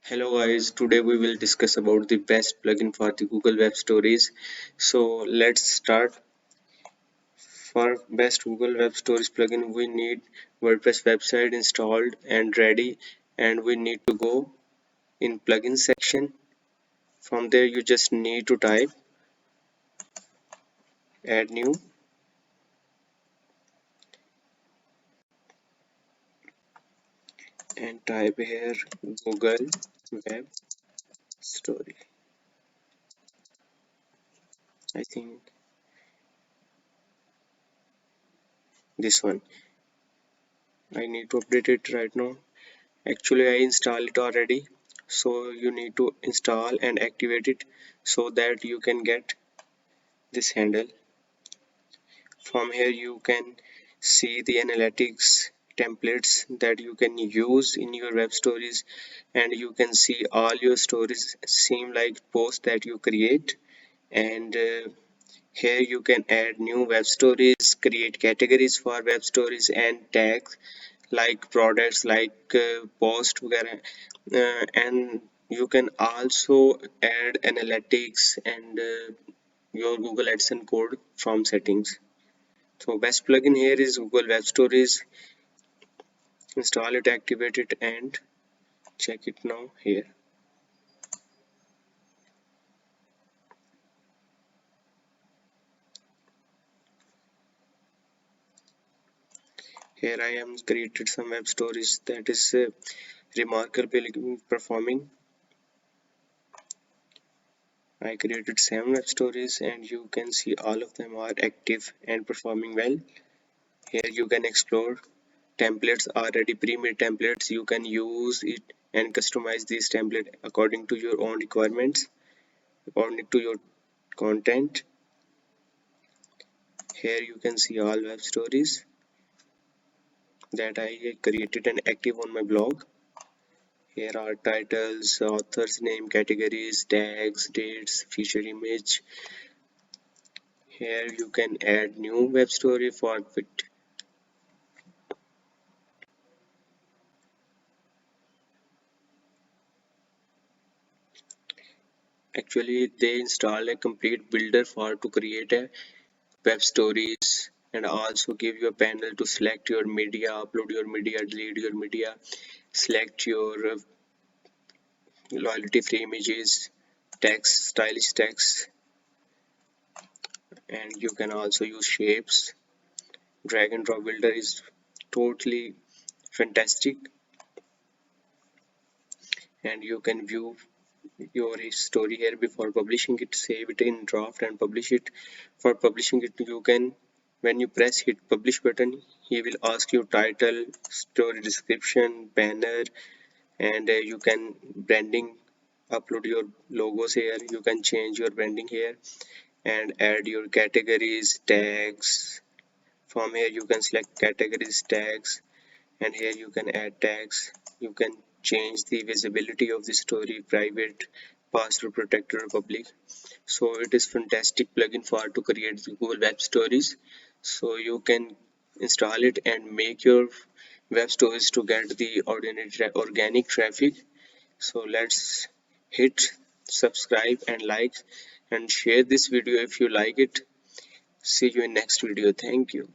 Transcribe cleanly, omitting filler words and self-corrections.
Hello guys, today we will discuss about the best plugin for the Google Web Stories. So let's start. For best Google Web Stories plugin, we need WordPress website installed and ready, and we need to go in plugin section. From there you just need to type add new and type here Google Web Story. I think this one. I need to update it right now. Actually, I installed it already, so you need to install and activate it so that you can get this handle. From here you can see the analytics templates that you can use in your web stories, and you can see all your stories seem like posts that you create. And here you can add new web stories, create categories for web stories, and tags like products, like post and you can also add analytics and your Google AdSense code from settings. So best plugin here is Google Web Stories. Install it, activate it, and check it now here. Here I am created some web stories that is remarkably performing. I created 7 web stories and you can see all of them are active and performing well. Here you can explore templates, already pre-made templates. You can use it and customize these templates according to your own requirements, according to your content. Here you can see all web stories that I created and active on my blog. Here are titles, author's name, categories, tags, dates, feature image. Here you can add new web story for it. Actually, they install a complete builder for to create a web stories, and also give you a panel to select your media, upload your media, delete your media, select your loyalty free images, text, stylish text, and you can also use shapes. Drag and drop builder is totally fantastic, and you can view your story here before publishing it, save it in draft and publish it. For publishing it, you can, when you press hit publish button, he will ask you title, story description, banner, and you can branding, upload your logos here. You can change your branding here and add your categories, tags. From here you can select categories, tags, and here you can add tags. You can change the visibility of the story, private, password protected, or public. So it is fantastic plugin for to create the Google Web Stories. So you can install it and make your web stories to get the organic traffic. So let's hit subscribe and like and share this video if you like it. See you in next video. Thank you.